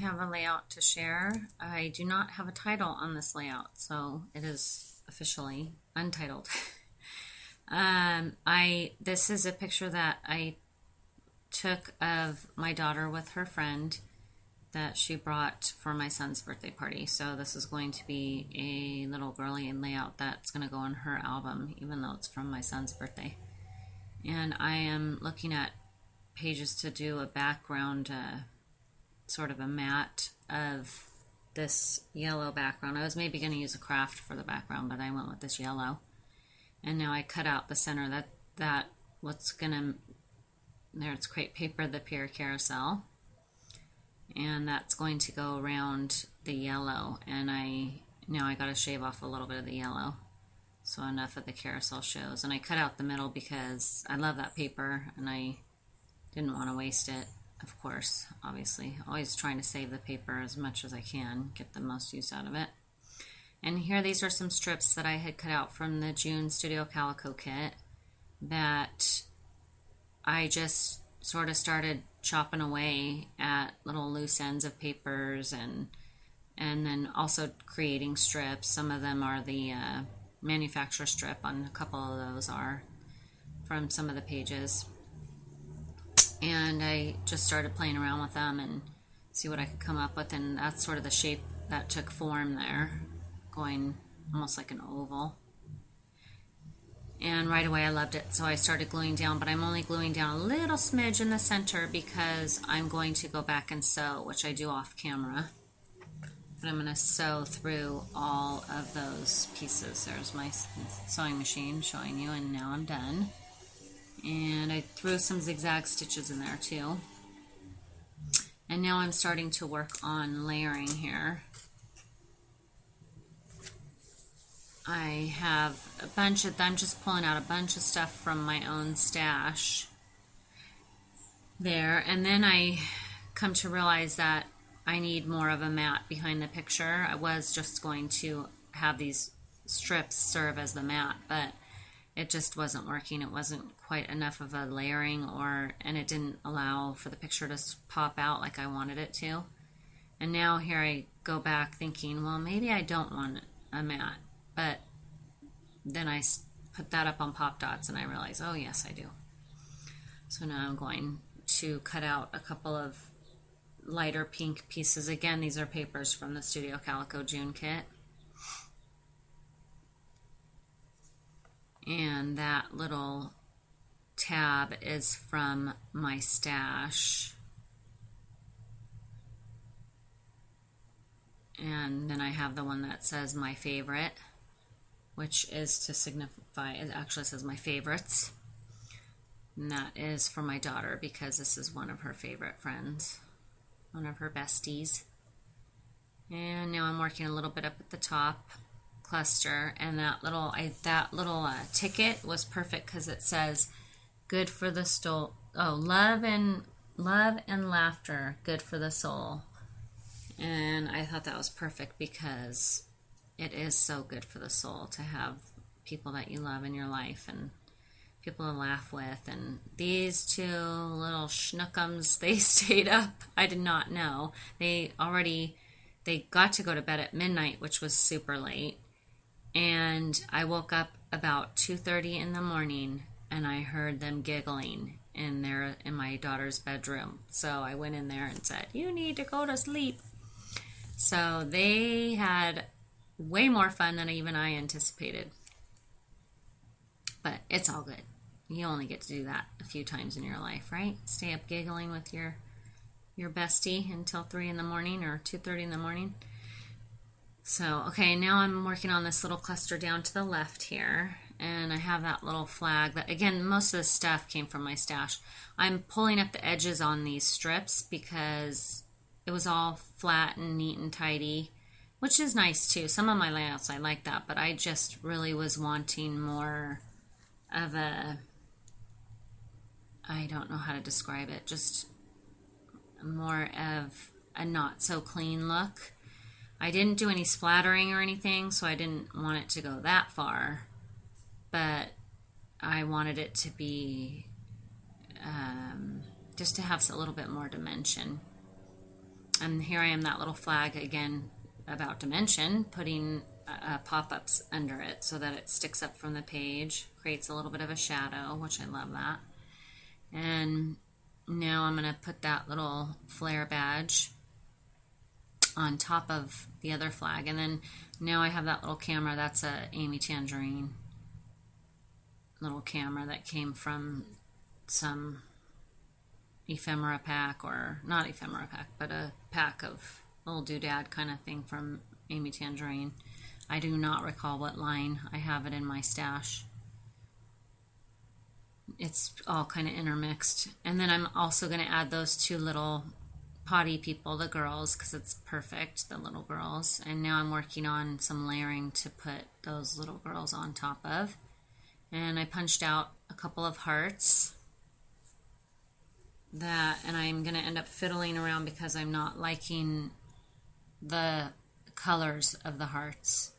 have a layout to share. I do not have a title on this layout, so it is officially untitled. This is a picture that I took of my daughter with her friend that she brought for my son's birthday party. So this is going to be a little girly layout that's going to go in her album, even though it's from my son's birthday. And I am looking at pages to do a background, sort of a matte of this yellow background. I was maybe going to use a craft for the background, but I went with this yellow. And now I cut out the center. It's crepe paper, the pier carousel. And that's going to go around the yellow. And now I got to shave off a little bit of the yellow, so enough of the carousel shows. And I cut out the middle because I love that paper and I didn't want to waste it, of course, obviously. Always trying to save the paper as much as I can, get the most use out of it. And here, these are some strips that I had cut out from the June Studio Calico kit that I just sort of started chopping away at little loose ends of papers and then also creating strips. Some of them are the manufacturer strip, on a couple of those are from some of the pages. And I just started playing around with them and see what I could come up with, and that's sort of the shape that took form there, going almost like an oval. And right away I loved it, so I started gluing down, but I'm only gluing down a little smidge in the center because I'm going to go back and sew, which I do off camera. But I'm going to sew through all of those pieces. There's my sewing machine showing you, and now I'm done. And I threw some zigzag stitches in there too. And now I'm starting to work on layering here. I have I'm just pulling out a bunch of stuff from my own stash there. And then I come to realize that I need more of a mat behind the picture. I was just going to have these strips serve as the mat, but it just wasn't working. It wasn't quite enough of a layering, and it didn't allow for the picture to pop out like I wanted it to. And now here I go back thinking, well, maybe I don't want a mat. But then I put that up on Pop Dots and I realize, oh yes, I do. So now I'm going to cut out a couple of lighter pink pieces. Again, these are papers from the Studio Calico June kit. And that little tab is from my stash. And then I have the one that says my favorite, which is to signify, it actually says my favorites. And that is for my daughter because this is one of her favorite friends, one of her besties. And now I'm working a little bit up at the top cluster, and that little ticket was perfect because it says good for the soul. Oh, love and laughter, good for the soul. And I thought that was perfect because it is so good for the soul to have people that you love in your life and people to laugh with. And these two little schnookums, they stayed up. I did not know. They got to go to bed at midnight, which was super late. And I woke up about 2:30 in the morning and I heard them giggling in my daughter's bedroom. So I went in there and said, "You need to go to sleep." So they had way more fun than even I anticipated. But it's all good. You only get to do that a few times in your life, right? Stay up giggling with your bestie until 3 in the morning or 2:30 in the morning. So, okay, now I'm working on this little cluster down to the left here. And I have that little flag that, again, most of the stuff came from my stash. I'm pulling up the edges on these strips because it was all flat and neat and tidy, which is nice too. Some of my layouts, I like that, but I just really was wanting more of I don't know how to describe it, just more of a not so clean look. I didn't do any splattering or anything, so I didn't want it to go that far, but I wanted it to be just to have a little bit more dimension. And here I am, that little flag again, about dimension, putting pop-ups under it so that it sticks up from the page, creates a little bit of a shadow, which I love that. And now I'm going to put that little flare badge on top of the other flag. And then now I have that little camera. That's a Amy Tangerine little camera that came from some ephemera pack, or not ephemera pack, but a pack of little doodad kind of thing from Amy Tangerine. I do not recall what line. I have it in my stash. It's all kind of intermixed. And then I'm also going to add those two little potty people, the girls, because it's perfect, the little girls. And now I'm working on some layering to put those little girls on top of. And I punched out a couple of hearts. And I'm going to end up fiddling around because I'm not liking the colors of the hearts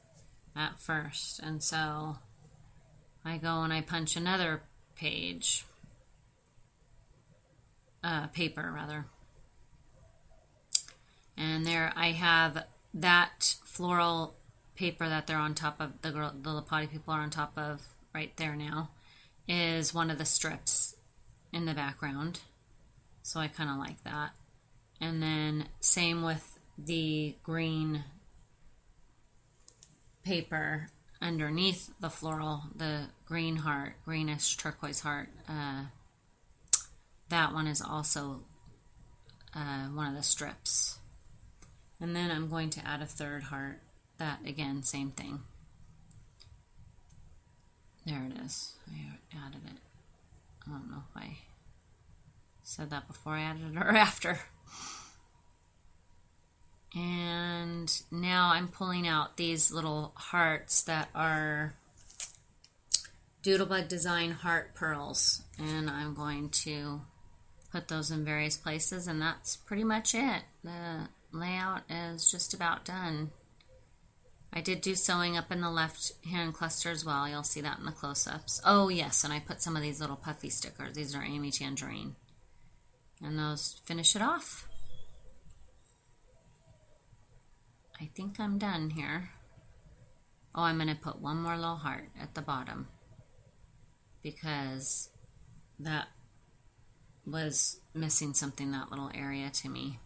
at first. And so I go and I punch another paper rather. And there I have that floral paper that they're on top of, the little potty people are on top of right there now, is one of the strips in the background. So I kind of like that. And then same with the green paper underneath the floral, the green heart, greenish turquoise heart. That one is also one of the strips. And then I'm going to add a third heart. That, again, same thing. There it is. I added it. I don't know if I said that before I added it or after. And now I'm pulling out these little hearts that are Doodlebug Design Heart Pearls. And I'm going to put those in various places, and that's pretty much it. The layout is just about done. I did do sewing up in the left hand cluster as well. You'll see that in the close-ups. Oh yes, and I put some of these little puffy stickers. These are Amy Tangerine. And those finish it off. I think I'm done here. Oh, I'm going to put one more little heart at the bottom because that was missing something, that little area to me.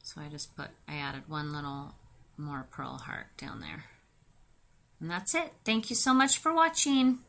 So I added one little more pearl heart down there. And that's it. Thank you so much for watching.